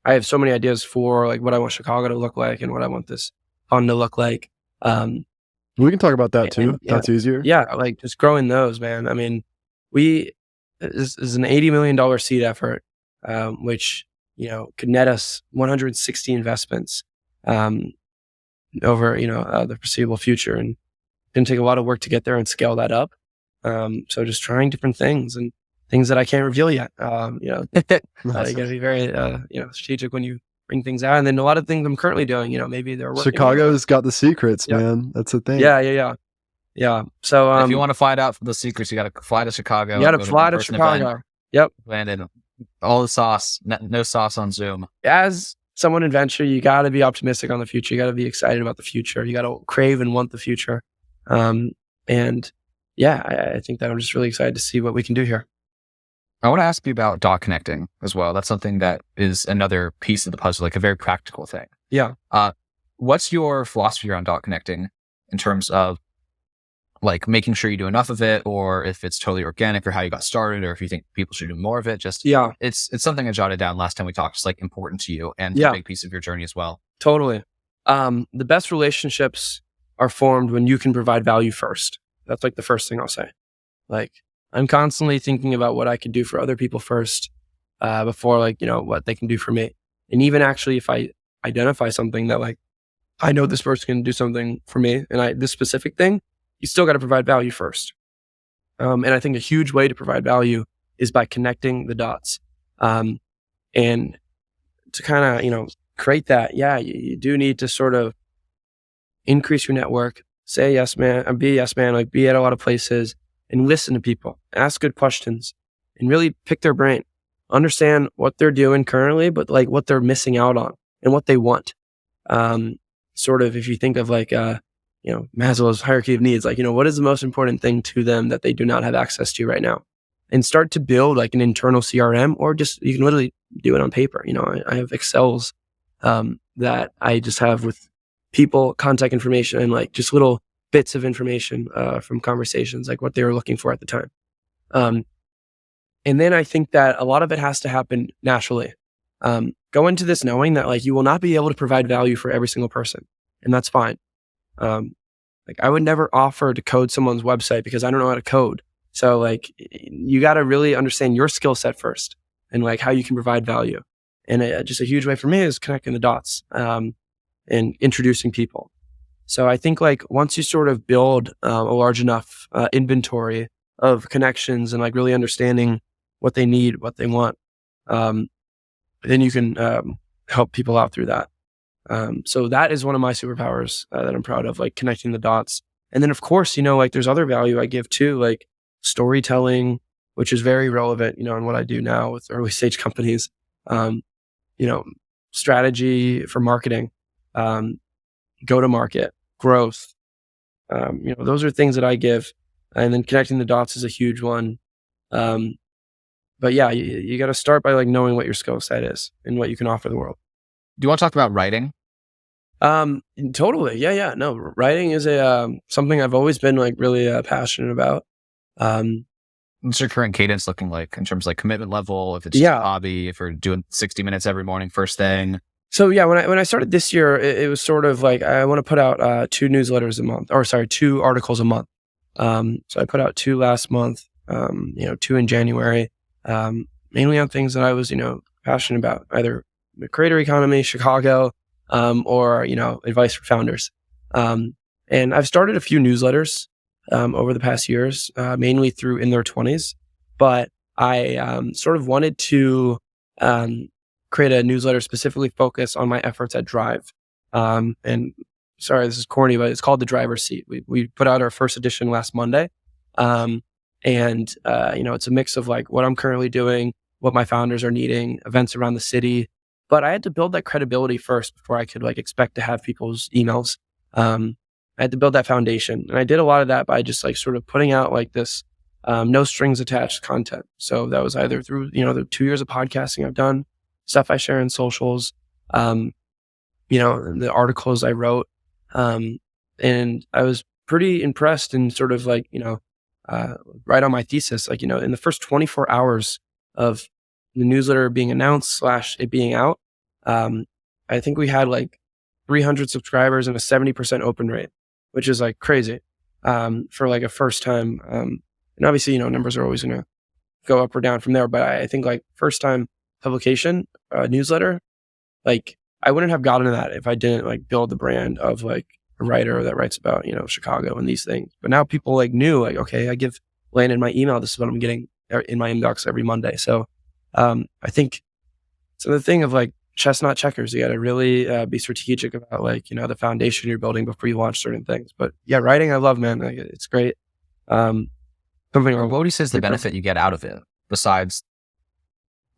I have so many ideas for like what I want Chicago to look like and what I want this fund to look like. We can talk about that too. That's easier. Yeah, like just growing those, man. I mean, this is an $80 million seed effort, which could net us 160 investments over the foreseeable future, and didn't take a lot of work to get there and scale that up. So just trying different things and things that I can't reveal yet. You got to be very strategic when you bring things out. And then a lot of things I'm currently doing, maybe they're working. Chicago's got the secrets, man. That's the thing. Yeah. So if you want to find out the secrets, you got to fly to Chicago. You got to fly to Chicago. Event. Yep. Landon, all the sauce, no sauce on Zoom. As someone in venture, you got to be optimistic on the future. You got to be excited about the future. You got to crave and want the future. And yeah, I think that I'm just really excited to see what we can do here. I want to ask you about dot connecting as well. That's something that is another piece of the puzzle, like a very practical thing. Yeah. What's your philosophy around dot connecting in terms of like making sure you do enough of it, or if it's totally organic, or how you got started, or if you think people should do more of it? Just it's something I jotted down last time we talked. It's like important to you and a big piece of your journey as well. Totally. The best relationships are formed when you can provide value first. That's like the first thing I'll say. Like, I'm constantly thinking about what I could do for other people first, before what they can do for me. And even actually, if I identify something that like, I know this person can do something for me, and this specific thing, you still got to provide value first. And I think a huge way to provide value is by connecting the dots. And to kind of, create that, you do need to sort of increase your network, say yes, man, and be a yes, man, like be at a lot of places, and listen to people, ask good questions, and really pick their brain. Understand what they're doing currently, but like what they're missing out on and what they want. Sort of, if you think of like, Maslow's hierarchy of needs, like, what is the most important thing to them that they do not have access to right now? And start to build like an internal CRM, or just, you can literally do it on paper. I have Excels that I just have with people, contact information, and like just little bits of information from conversations, like what they were looking for at the time. And then I think that a lot of it has to happen naturally. Go into this knowing that like you will not be able to provide value for every single person, and that's fine. Like, I would never offer to code someone's website because I don't know how to code. So like, you got to really understand your skill set first and like how you can provide value. And just a huge way for me is connecting the dots and introducing people. So I think like once you sort of build a large enough inventory of connections and like really understanding what they need, what they want, then you can help people out through that. So that is one of my superpowers that I'm proud of, like connecting the dots. And then of course, like there's other value I give too, like storytelling, which is very relevant, in what I do now with early stage companies. Strategy for marketing, go to market, growth. Those are things that I give. And then connecting the dots is a huge one. But yeah, you got to start by like knowing what your skill set is and what you can offer the world. Do you want to talk about writing? Totally. Yeah. No, writing is something I've always been like really passionate about. What's your current cadence looking like in terms of like commitment level? If it's just a hobby, if you're doing 60 minutes every morning, first thing. So yeah, when I started this year, it was sort of like, I want to put out 2 newsletters a month, 2 articles a month. So I put out 2 last month, 2 in January, mainly on things that I was, passionate about, either the creator economy, Chicago, or, advice for founders. And I've started a few newsletters over the past years, mainly through In Their 20s. But I sort of wanted to create a newsletter specifically focused on my efforts at Drive. And sorry, this is corny, but it's called The Driver's Seat. We put out our first edition last Monday. It's a mix of like what I'm currently doing, what my founders are needing, events around the city. But I had to build that credibility first before I could like expect to have people's emails. I had to build that foundation. And I did a lot of that by just like sort of putting out like this no strings attached content. So that was either through, the 2 years of podcasting I've done, stuff I share in socials, the articles I wrote. And I was pretty impressed and sort of like, right on my thesis, like, in the first 24 hours of the newsletter being announced / it being out, I think we had like 300 subscribers and a 70% open rate, which is like crazy for like a first time. And obviously, numbers are always going to go up or down from there. But I think like first time publication newsletter, like I wouldn't have gotten to that if I didn't like build the brand of like a writer that writes about, Chicago and these things. But now people like knew like, okay, I give Landon my email. This is what I'm getting in my inbox every Monday. So I think it's the thing of like chess, not checkers. You got to really be strategic about like, the foundation you're building before you launch certain things. But yeah, writing, I love, man. Like, it's great. What would you say is the benefit you get out of it besides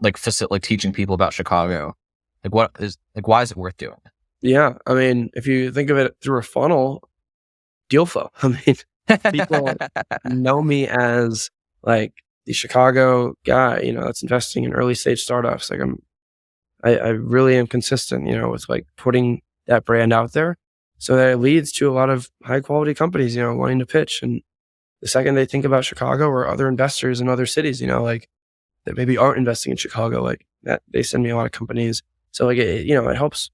like teaching people about Chicago? Like why is it worth doing? Yeah. I mean, if you think of it through a funnel, deal flow. I mean, people know me as like the Chicago guy, that's investing in early stage startups. Like I really am consistent, with like putting that brand out there so that it leads to a lot of high quality companies, wanting to pitch. And the second they think about Chicago or other investors in other cities, like that maybe aren't investing in Chicago, like that, they send me a lot of companies. So like, it helps,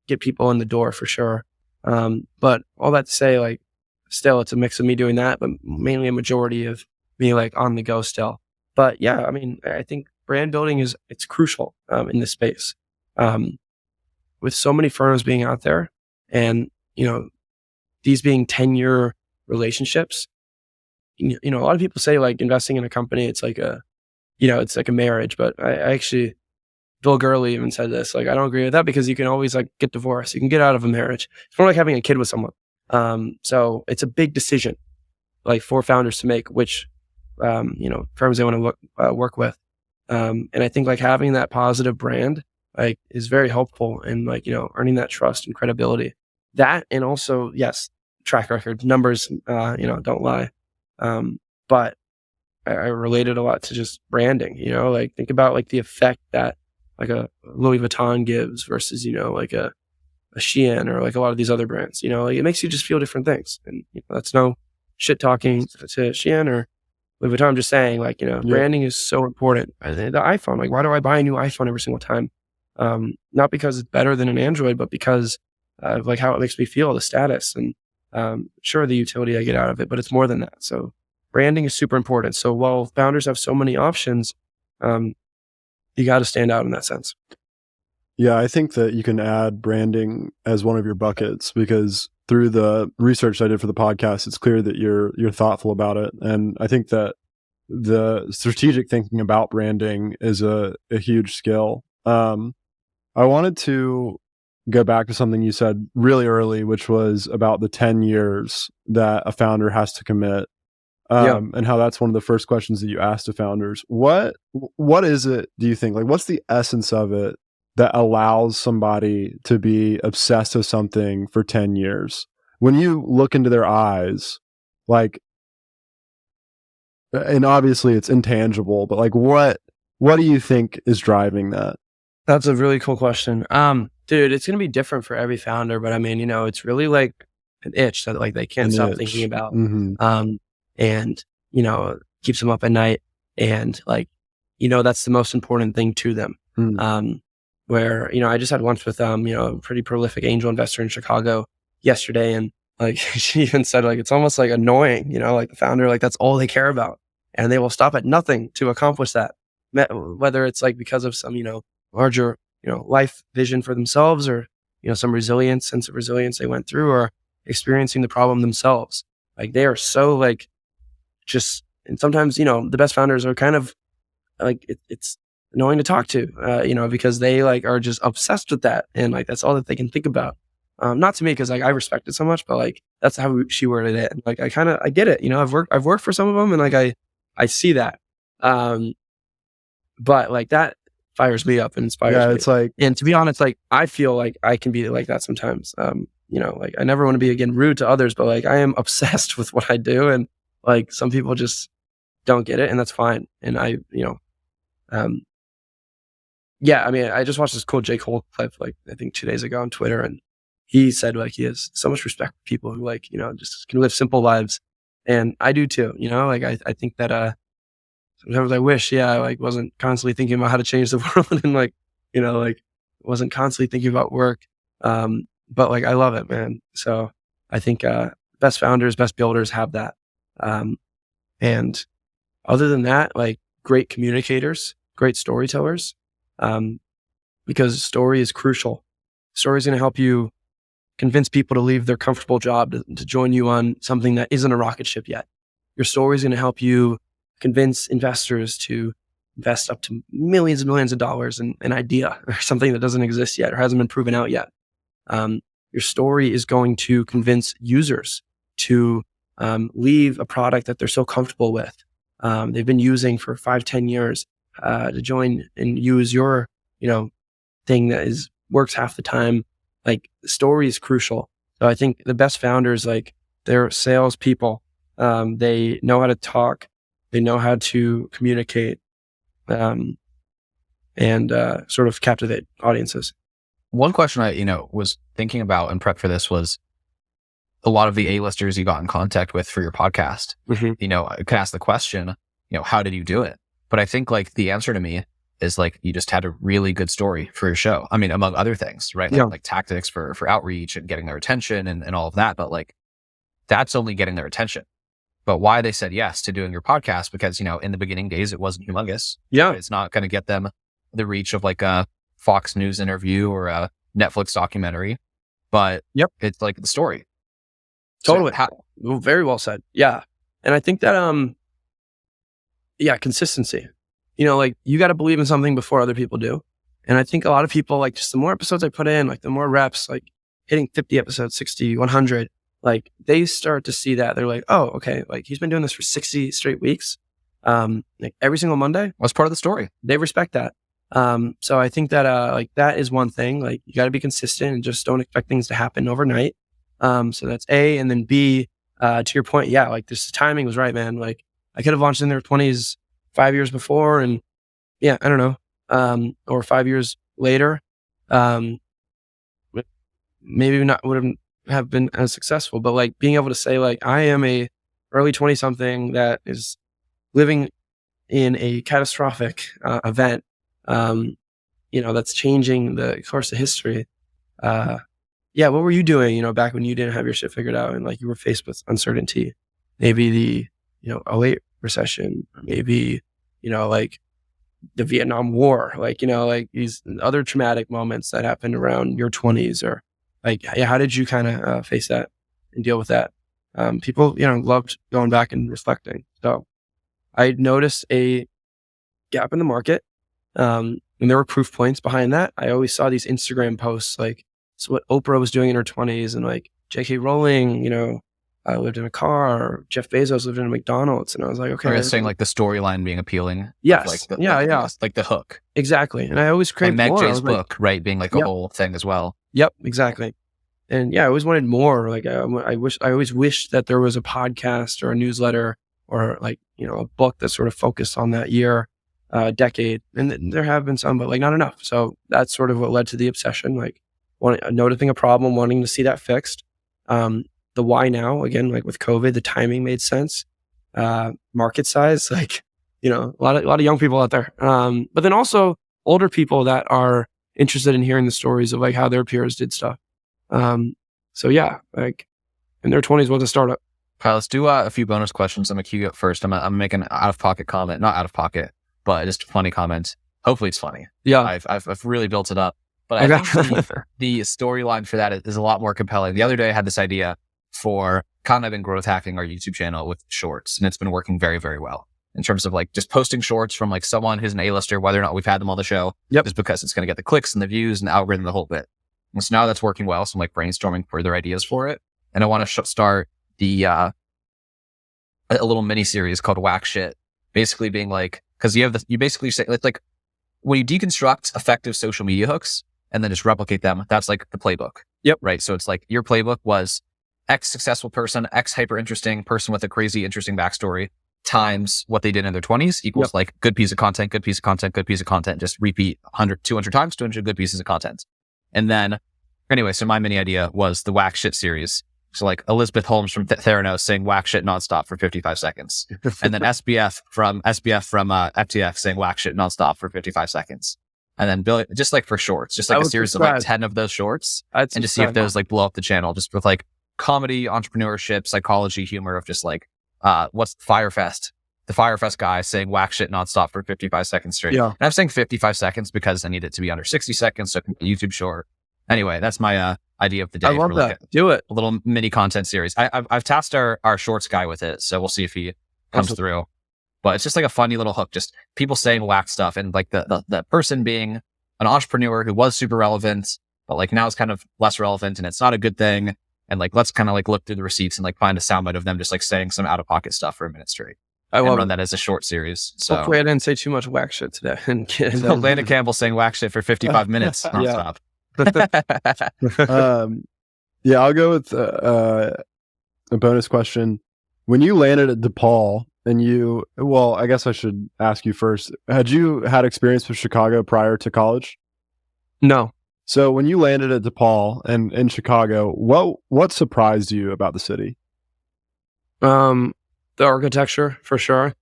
get people in the door for sure. But all that to say, like, still it's a mix of me doing that, but mainly a majority of me like on the go still. But yeah, I mean, I think brand building it's crucial in this space. With so many firms being out there and, these being 10-year relationships, a lot of people say like investing in a company, it's like it's like a marriage, but I actually, Bill Gurley even said this, like, I don't agree with that because you can always like get divorced. You can get out of a marriage. It's more like having a kid with someone. So it's a big decision like for founders to make, which, firms they want to work with. And I think like having that positive brand, like is very helpful in like, earning that trust and credibility. That, and also, yes, track record, numbers, don't lie. But I related a lot to just branding, like think about like the effect that like a Louis Vuitton gives versus, like a Shein or like a lot of these other brands, like it makes you just feel different things. And that's no shit talking to Shein or Louis Vuitton. I'm just saying like, branding is so important. The iPhone, like why do I buy a new iPhone every single time? Not because it's better than an Android, but because of like how it makes me feel, the status and sure, the utility I get out of it, but it's more than that. So branding is super important. So while founders have so many options, you got to stand out in that sense. Yeah, I think that you can add branding as one of your buckets because through the research I did for the podcast, it's clear that you're thoughtful about it. And I think that the strategic thinking about branding is a huge skill. I wanted to go back to something you said really early, which was about the 10 years that a founder has to commit. And how that's one of the first questions that you ask to founders. What is it, do you think? Like, what's the essence of it that allows somebody to be obsessed with something for 10 years? When you look into their eyes, like, and obviously it's intangible, but like, what do you think is driving that? That's a really cool question. Dude, it's going to be different for every founder, but I mean, it's really like an itch that like they can't stop thinking about. Mm-hmm. And, keeps them up at night. And like, that's the most important thing to them. Where, I just had lunch with, a pretty prolific angel investor in Chicago yesterday. And like, she even said like, it's almost like annoying, like the founder, like that's all they care about. And they will stop at nothing to accomplish that. Whether it's like because of some, larger, life vision for themselves or, some sense of resilience they went through or experiencing the problem themselves. Like they are so like, and sometimes, the best founders are kind of like, it's annoying to talk to, because they like are just obsessed with that. And like, that's all that they can think about. Not to me, cause like I respect it so much, but like, that's how she worded it. And, like, I get it. I've worked for some of them and like, I see that. But like that fires me up and inspires me. It's like, and to be honest, like I feel like I can be like that sometimes. Like I never want to be again rude to others, but like I am obsessed with what I do, and like some people just don't get it, and that's fine. And I just watched this cool J. Cole clip like I think 2 days ago on Twitter, and he said like he has so much respect for people who like just can live simple lives, and I do too. Like I think that sometimes I wish, I like wasn't constantly thinking about how to change the world and like, like wasn't constantly thinking about work. But like, I love it, man. So I think, best founders, best builders have that. And other than that, like great communicators, great storytellers, because story is crucial. Story is going to help you convince people to leave their comfortable job to join you on something that isn't a rocket ship yet. Your story is going to help you convince investors to invest up to millions and millions of dollars in an idea or something that doesn't exist yet or hasn't been proven out yet. Your story is going to convince users to leave a product that they're so comfortable with. They've been using for 5-10 years to join and use your, thing that works half the time. Like the story is crucial. So I think the best founders, like they're salespeople. They know how to talk. They know how to communicate and sort of captivate audiences. One question I, was thinking about in prep for this was a lot of the A-listers you got in contact with for your podcast. Mm-hmm. I could ask the question, how did you do it? But I think like the answer to me is like, you just had a really good story for your show. I mean, among other things, right? Like tactics for outreach and getting their attention and all of that. But like, that's only getting their attention. But why they said yes to doing your podcast, because, in the beginning days, it wasn't humongous. Yeah. It's not going to get them the reach of like a Fox News interview or a Netflix documentary, but it's like the story. Totally. Very well said. Yeah. And I think that, consistency, like you got to believe in something before other people do. And I think a lot of people like just the more episodes I put in, like the more reps, like hitting 50 episodes, 60, 100, like they start to see that they're like, oh, okay. Like he's been doing this for 60 straight weeks. Like every single Monday. What's part of the story? They respect that. So I think that, like that is one thing, like you got to be consistent and just don't expect things to happen overnight. So that's A. And then B, to your point. Yeah. Like this timing was right, man. Like I could have launched in their 20s 5 years before. And I don't know. Or 5 years later, maybe not would have been as successful, but like being able to say like, I am a early 20 something that is living in a catastrophic, event, that's changing the course of history. What were you doing, back when you didn't have your shit figured out and like you were faced with uncertainty, maybe the, 08 recession, or maybe, like the Vietnam War, like, like these other traumatic moments that happened around your 20s, or like, how did you kind of face that and deal with that? People, loved going back and reflecting. So I noticed a gap in the market. and there were proof points behind that. I always saw these Instagram posts, like, it's what Oprah was doing in her 20s, and like J.K. Rowling, lived in a car. Jeff Bezos lived in a McDonald's, and I was like, okay. You're saying like the storyline being appealing. Yes. Like like the hook. Exactly. And I always craved Meg more. J's book, right? Being like a whole thing as well. Yep, exactly. And yeah, I always wanted more. Like I always wished that there was a podcast or a newsletter or like, a book that sort of focused on that year, decade. And there have been some, but like not enough. So that's sort of what led to the obsession, like noticing a problem, wanting to see that fixed. The why now, again, like with COVID, the timing made sense. Market size, like, a lot of young people out there. But then also older people that are interested in hearing the stories of like how their peers did stuff. So yeah, like in their 20s was a startup. Kyle, let's do a few bonus questions. I'm gonna cue you up first. I'm making an out of pocket comment, not out of pocket, but just a funny comment. Hopefully it's funny. Yeah, I've really built it up, but I think the storyline for that is a lot more compelling. The other day I had this idea for kind of been growth hacking our YouTube channel with shorts, and it's been working very, very well in terms of like just posting shorts from like someone who's an A-lister, whether or not we've had them on the show, just because it's going to get the clicks and the views and the algorithm, the whole bit. And so now that's working well. So I'm like brainstorming further ideas for it. And I want to start a little mini series called Whack Shit, basically being like, cause you basically say, it's like when you deconstruct effective social media hooks and then just replicate them, that's like the playbook. Yep. Right. So it's like your playbook was X successful person, X hyper interesting person with a crazy interesting backstory times what they did in their 20s equals like good piece of content, good piece of content, good piece of content. Just repeat 100, 200 times, 200 good pieces of content. And then anyway, so my mini idea was the Whack Shit series. So like Elizabeth Holmes from Theranos saying whack shit nonstop for 55 seconds. And then SBF from FTX saying whack shit nonstop for 55 seconds. And then Billy, just like for shorts, just like a series of like 10 of those shorts and just see if those like blow up the channel just with like comedy, entrepreneurship, psychology, humor of just like, what's Firefest? The Firefest guy saying whack shit nonstop for 55 seconds straight. Yeah. And I'm saying 55 seconds because I need it to be under 60 seconds. So it can be YouTube short. Anyway, that's my, idea of the day. I love that. Do it. A little mini content series. I've tasked our shorts guy with it. So we'll see if he comes through. But it's just like a funny little hook, just people saying whack stuff and like the person being an entrepreneur who was super relevant, but like now it's kind of less relevant and it's not a good thing. And like, let's kind of like look through the receipts and like find a soundbite of them just like saying some out of pocket stuff for a minute straight. I will run that as a short series. So hopefully I didn't say too much whack shit today. Landon Campbell saying whack shit for 55 minutes nonstop. Yeah, I'll go with a bonus question. When you landed at DePaul and I guess I should ask you first, had you had experience with Chicago prior to college? No. So when you landed at DePaul and in Chicago, what surprised you about the city? The architecture, for sure.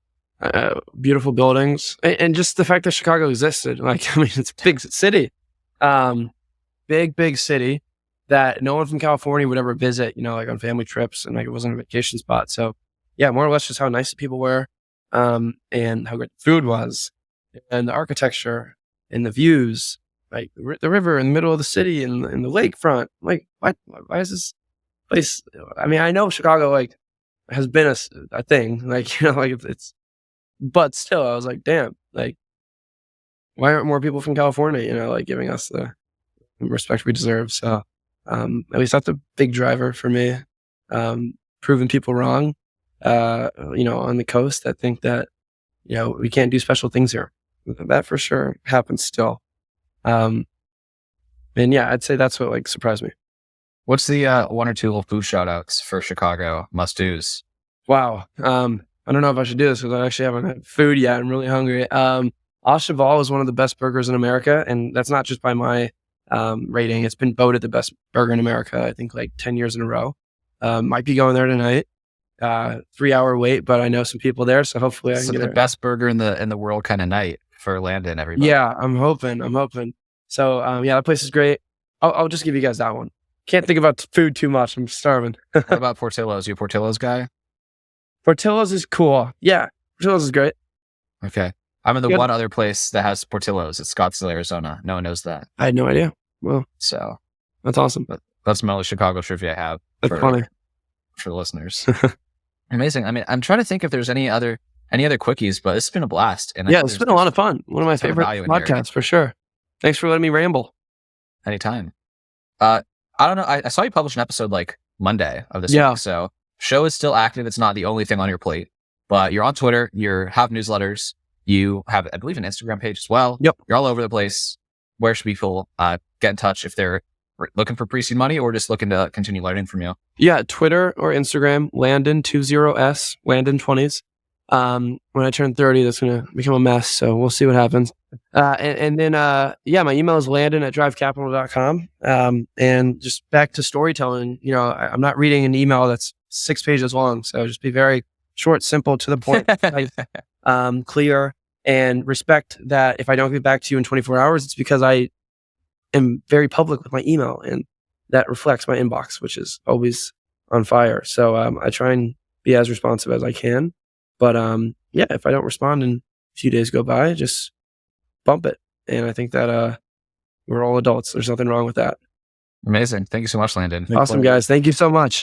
Beautiful buildings. And just the fact that Chicago existed. Like, I mean, it's a big city. Big city that no one from California would ever visit, like on family trips, and like it wasn't a vacation spot. So yeah, more or less just how nice the people were, and how good the food was, and the architecture and the views, like the river in the middle of the city and the lakefront. Like, why is this place? I mean, I know Chicago like has been a thing, like, like it's, but still I was like, damn, like why aren't more people from California, like giving us the respect we deserve? So at least that's a big driver for me. Proving people wrong, on the coast that think that, we can't do special things here. That for sure happens still. And yeah, I'd say that's what like surprised me. What's the one or two little food shout outs for Chicago must-dos? Wow. I don't know if I should do this because I actually haven't had food yet. I'm really hungry. Cheval is one of the best burgers in America, and that's not just by my rating. It's been voted the best burger in America, I think like 10 years in a row. Might be going there tonight. 3-hour wait, but I know some people there, so hopefully I can get the best burger in the world kind of night for Landon, everybody. Yeah, I'm hoping. So yeah, that place is great. I'll just give you guys that one. Can't think about food too much. I'm starving. What about Portillo's? You a Portillo's guy? Portillo's is cool. Yeah, Portillo's is great. Okay. I'm in the one other place that has Portillo's. It's Scottsdale, Arizona. No one knows that. I had no idea. Well, so that's awesome. But that's my only Chicago trivia I have. That's funny for the listeners. Amazing. I mean, I'm trying to think if there's any other any other quickies, but it's been a blast. And yeah, it's been a lot of fun. One of my favorite podcasts for sure. Thanks for letting me ramble. Anytime. I don't know. I saw you publish an episode like Monday of this week. So show is still active. It's not the only thing on your plate, but you're on Twitter. You have newsletters. You have, I believe, an Instagram page as well. Yep. You're all over the place. Where should people get in touch if they're looking for pre-seed money or just looking to continue learning from you? Yeah, Twitter or Instagram, Landon 20S, Landon 20s. When I turn 30, that's going to become a mess. So we'll see what happens. And then, my email is landon@drivecapital.com. And just back to storytelling, I'm not reading an email that's 6 pages long. So just be very short, simple, to the point, clear, and respect that if I don't get back to you in 24 hours, it's because I am very public with my email, and that reflects my inbox, which is always on fire. So I try and be as responsive as I can. But if I don't respond and a few days go by, just bump it. And I think that we're all adults. There's nothing wrong with that. Amazing. Thank you so much, Landon. Awesome, guys. Thank you so much.